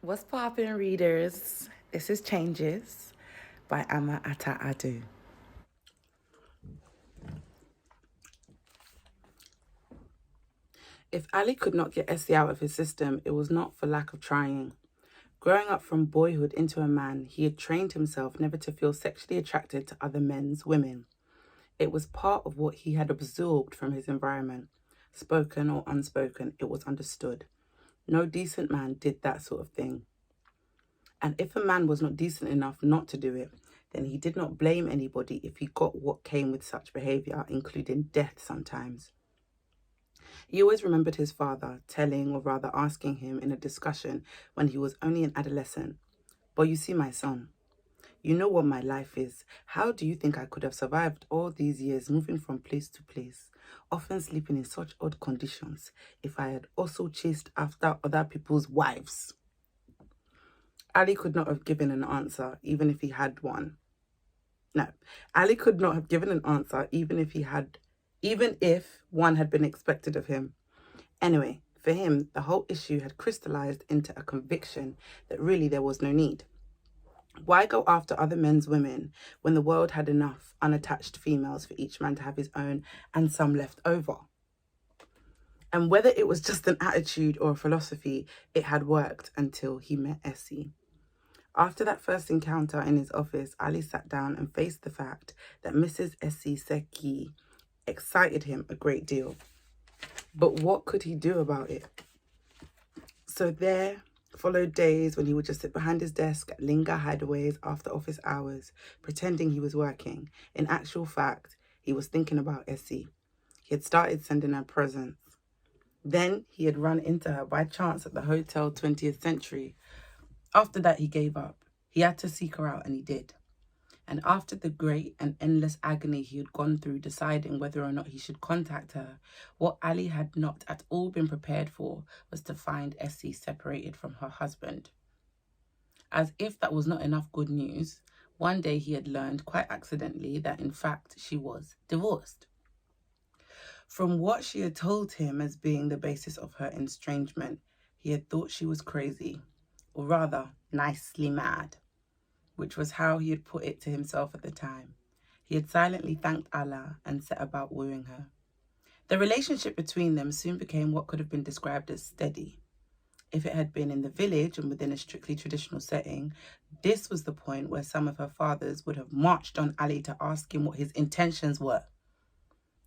What's poppin', readers? This is Changes by Ama Ata Adu. If Ali could not get Essie out of his system, it was not for lack of trying. Growing up from boyhood into a man, he had trained himself never to feel sexually attracted to other men's women. It was part of what he had absorbed from his environment. Spoken or unspoken, it was understood. No decent man did that sort of thing. And if a man was not decent enough not to do it, then he did not blame anybody if he got what came with such behaviour, including death sometimes. He always remembered his father telling, or rather asking him in a discussion when he was only an adolescent, "But you see, my son, you know what my life is. How do you think I could have survived all these years moving from place to place, often sleeping in such odd conditions, if I had also chased after other people's wives?" Ali could not have given an answer, even if he had one. No, Ali could not have given an answer, even if one had been expected of him. Anyway, for him, the whole issue had crystallized into a conviction that really there was no need. Why go after other men's women when the world had enough unattached females for each man to have his own and some left over? And whether it was just an attitude or a philosophy, it had worked until he met Essie. After that first encounter in his office, Ali sat down and faced the fact that Mrs. Essie Seki excited him a great deal. But what could he do about it? So there followed days when he would just sit behind his desk at Linga hideaways after office hours, pretending he was working. In actual fact, he was thinking about Essie. He had started sending her presents. Then he had run into her by chance at the Hotel 20th Century. After that, he gave up. He had to seek her out, and he did. And after the great and endless agony he had gone through deciding whether or not he should contact her, what Ali had not at all been prepared for was to find Essie separated from her husband. As if that was not enough good news, one day he had learned quite accidentally that in fact she was divorced. From what she had told him as being the basis of her estrangement, he had thought she was crazy, or rather, nicely mad, which was how he had put it to himself at the time. He had silently thanked Allah and set about wooing her. The relationship between them soon became what could have been described as steady. If it had been in the village and within a strictly traditional setting, this was the point where some of her fathers would have marched on Ali to ask him what his intentions were.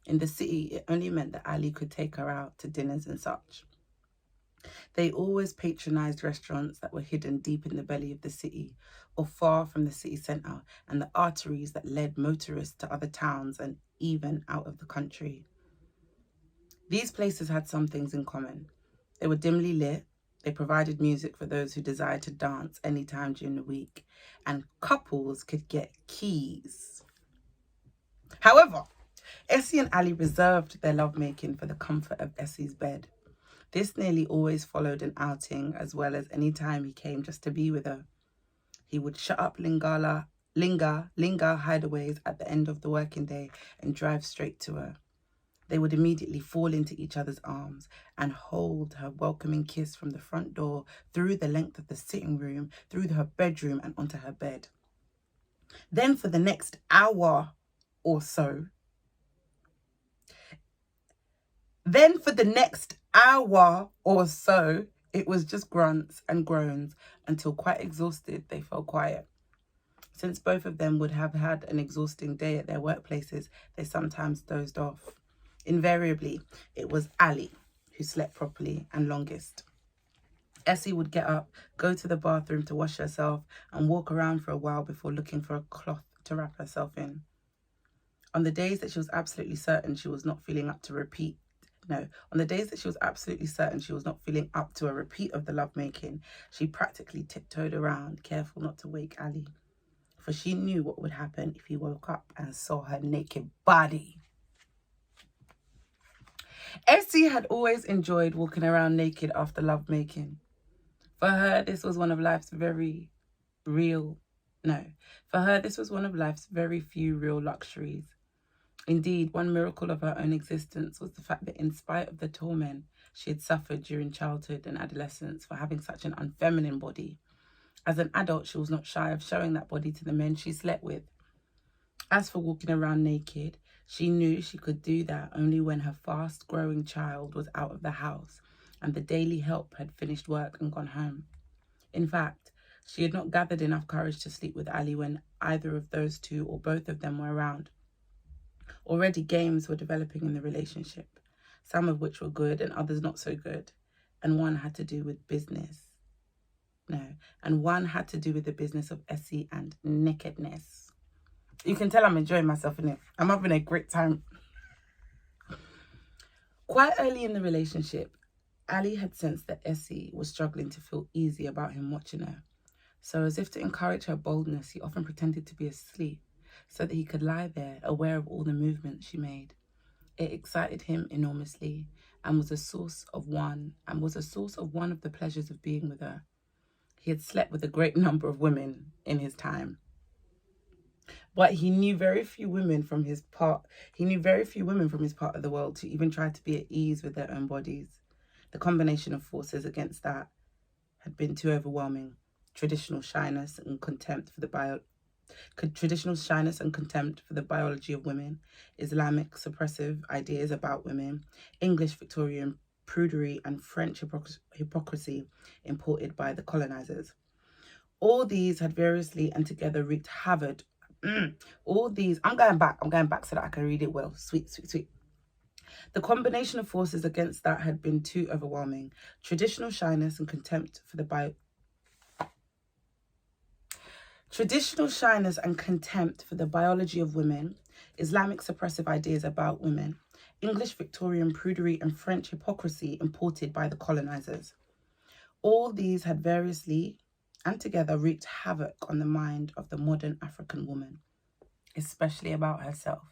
In the city, it only meant that Ali could take her out to dinners and such. They always patronized restaurants that were hidden deep in the belly of the city or far from the city centre and the arteries that led motorists to other towns and even out of the country. These places had some things in common. They were dimly lit, they provided music for those who desired to dance any time during the week, and couples could get keys. However, Essie and Ali reserved their lovemaking for the comfort of Essie's bed. This nearly always followed an outing, as well as any time he came just to be with her. He would shut up Linga hideaways at the end of the working day and drive straight to her. They would immediately fall into each other's arms and hold her welcoming kiss from the front door, through the length of the sitting room, through her bedroom and onto her bed. Then for the next hour or so, it was just grunts and groans until, quite exhausted, they fell quiet. Since both of them would have had an exhausting day at their workplaces, they sometimes dozed off. Invariably, it was Ali who slept properly and longest. Essie would get up, go to the bathroom to wash herself, and walk around for a while before looking for a cloth to wrap herself in. On the days that she was absolutely certain she was not feeling up to a repeat of the lovemaking, she practically tiptoed around, careful not to wake Ali, for she knew what would happen if he woke up and saw her naked body. Essie had always enjoyed walking around naked after lovemaking. For her, this was one of life's very few real luxuries. Indeed, one miracle of her own existence was the fact that in spite of the torment, she had suffered during childhood and adolescence for having such an unfeminine body. As an adult, she was not shy of showing that body to the men she slept with. As for walking around naked, she knew she could do that only when her fast-growing child was out of the house and the daily help had finished work and gone home. In fact, she had not gathered enough courage to sleep with Ali when either of those two or both of them were around. Already games were developing in the relationship, some of which were good and others not so good, and one had to do with business. And one had to do with the business of Essie and nakedness. You can tell I'm enjoying myself in it. I'm having a great time. Quite early in the relationship, Ali had sensed that Essie was struggling to feel easy about him watching her. So as if to encourage her boldness, he often pretended to be asleep so that he could lie there, aware of all the movements she made. It excited him enormously and was a source of one of the pleasures of being with her. He had slept with a great number of women in his time, but he knew very few women from his part of the world to even try to be at ease with their own bodies. The combination of forces against that had been too overwhelming. Traditional shyness and contempt for the biology of women, Islamic suppressive ideas about women, English Victorian prudery, and French hypocrisy imported by the colonizers. All these had variously and together wreaked havoc. I'm going back so that I can read it well. Sweet. The combination of forces against that had been too overwhelming. Traditional shyness and contempt for the biology of women, Islamic suppressive ideas about women, English Victorian prudery, and French hypocrisy imported by the colonizers. All these had variously and together wreaked havoc on the mind of the modern African woman, especially about herself.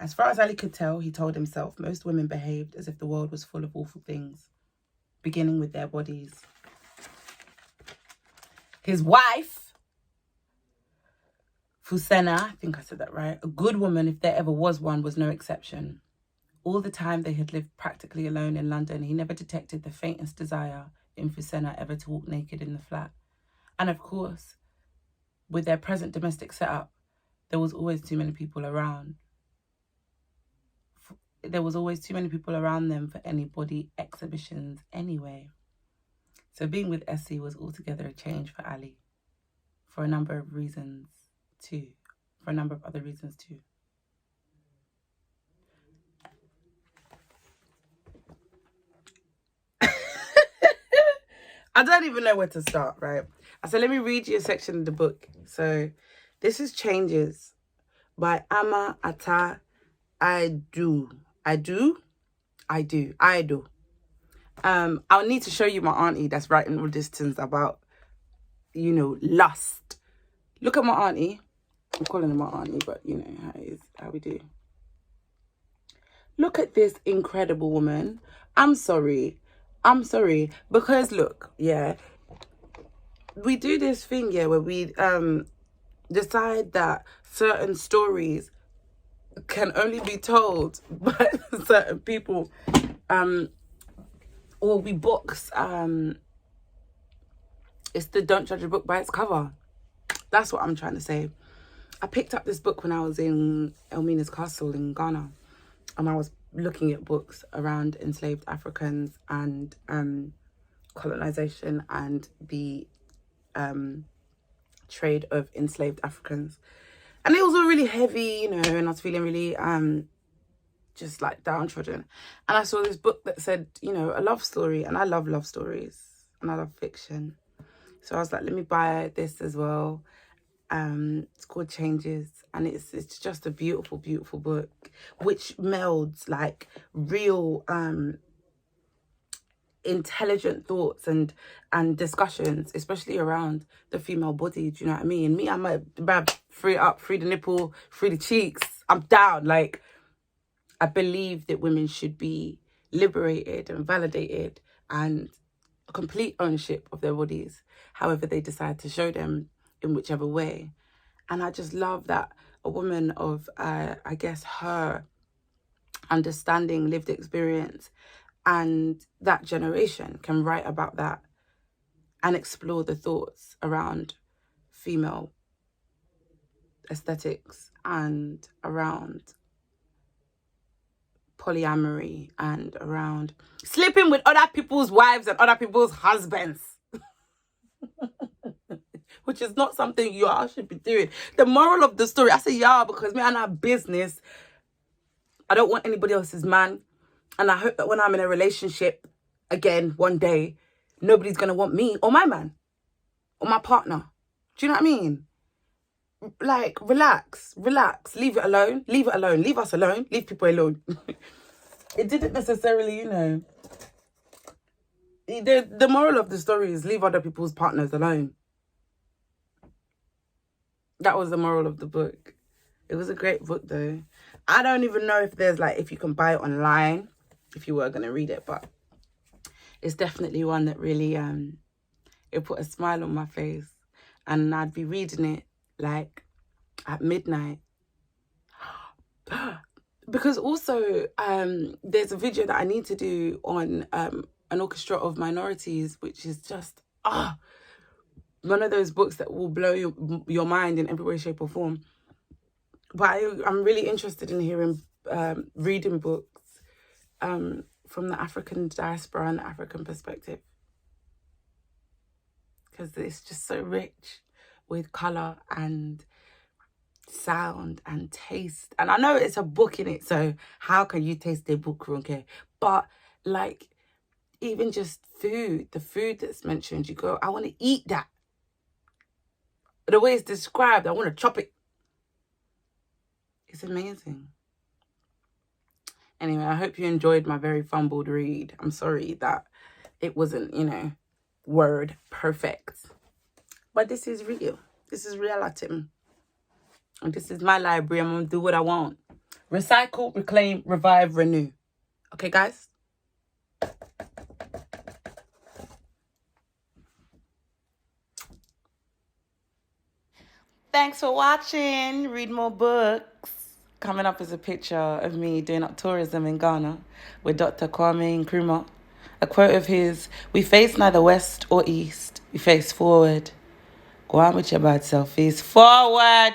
As far as Ali could tell, he told himself, most women behaved as if the world was full of awful things, beginning with their bodies. His wife, Fusena, I think I said that right, a good woman, if there ever was one, was no exception. All the time they had lived practically alone in London, he never detected the faintest desire in Fusena ever to walk naked in the flat. And of course, with their present domestic setup, there was always too many people around. There was always too many people around them for any body exhibitions anyway. So being with Essie was altogether a change for Ali, for a number of other reasons too. I don't even know where to start, right? So let me read you a section of the book. So this is Changes by Ama Ata Aidu. I'll need to show you my auntie that's writing all these things about, lust. Look at my auntie. I'm calling her my auntie, but how we do. Look at this incredible woman. I'm sorry. Because look, we do this thing, where we decide that certain stories can only be told by certain people, or we box. It's the don't judge a book by its cover. That's what I'm trying to say. I picked up this book when I was in Elmina's Castle in Ghana, and I was looking at books around enslaved Africans and colonization and the trade of enslaved Africans. And it was all really heavy, and I was feeling really just like downtrodden. And I saw this book that said, a love story, and I love love stories and I love fiction. So I was like, let me buy this as well. It's called Changes, and it's just a beautiful, beautiful book, which melds like real intelligent thoughts and discussions, especially around the female body. Do you know what I mean? Me, I'm a free it up, free the nipple, free the cheeks. I'm down. Like, I believe that women should be liberated and validated and complete ownership of their bodies, however they decide to show them, in whichever way. And I just love that a woman of, I guess, her understanding, lived experience, And that generation can write about that and explore the thoughts around female aesthetics and around polyamory and around sleeping with other people's wives and other people's husbands. Which is not something y'all should be doing. The moral of the story, I say y'all because me and our business, I don't want anybody else's man. And I hope that when I'm in a relationship again one day, nobody's going to want me or my man or my partner. Do you know what I mean? Like, relax, leave it alone, leave us alone, leave people alone. It didn't necessarily, the moral of the story is leave other people's partners alone. That was the moral of the book. It was a great book though. I don't even know if there's if you can buy it online, if you were going to read it, but it's definitely one that really, it put a smile on my face. And I'd be reading it at midnight. Because also, there's a video that I need to do on an orchestra of minorities, which is just, one of those books that will blow your mind in every way, shape or form. But I'm really interested in hearing, reading books from the African diaspora and the African perspective. Because it's just so rich with colour and sound and taste. And I know it's a book in it, so how can you taste a book, Ronke? But even just food, the food that's mentioned, you go, I want to eat that. The way it's described, I want to chop it. It's amazing. Anyway, I hope you enjoyed my very fumbled read. I'm sorry that it wasn't, word perfect. But this is real. This is reality. And this is my library. I'm going to do what I want. Recycle, reclaim, revive, renew. Okay, guys? Thanks for watching. Read more books. Coming up is a picture of me doing up tourism in Ghana with Dr. Kwame Nkrumah. A quote of his, "We face neither west or east. We face forward." Go on with your bad self. Face forward.